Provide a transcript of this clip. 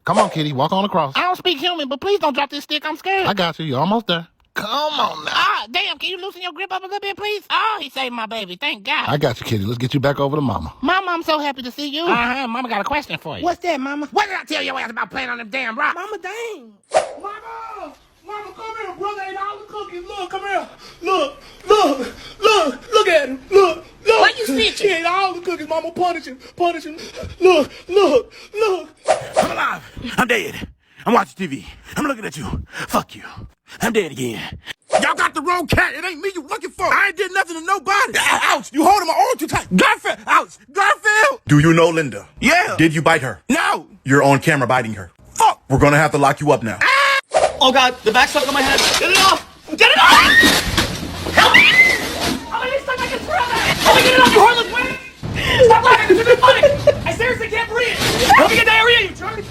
Come on, kitty. Walk on across. I don't speak human, but please don't drop this stick. I'm scared. I got you. You're almost there. Come on now. Ah, damn. Can you loosen your grip up a little bit, please? Oh, he saved my baby. Thank God. I got you, kitty. Let's get you back over to mama. Mama, I'm so happy to see you. Mama got a question for you. What's that, Mama? What did I tell your ass about playing on them damn rocks? Mama, dang. Mama! Mama, come here. Brother ate all the cookies. Look, come here. Look at him. Look. Why you snitching? He ate all the cookies. Mama, punish him. Look. I'm alive. I'm dead. I'm watching TV. I'm looking at you. Fuck you. I'm dead again. Y'all got the wrong cat. It ain't me you looking for. I ain't did nothing to nobody. Ouch. You holding my arm too tight. Garfield. Ouch. Garfield. Do you know Linda? Yeah. Did you bite her? No. You're on camera biting her. Fuck. We're gonna have to lock you up now. Oh God, the back's stuck on my head. Get it off. Get it off. Help me. I'm gonna get stuck like a brother. Help me get it off, you heartless women. Stop laughing. This is funny. I seriously can't breathe. Help me get diarrhea, you jerk.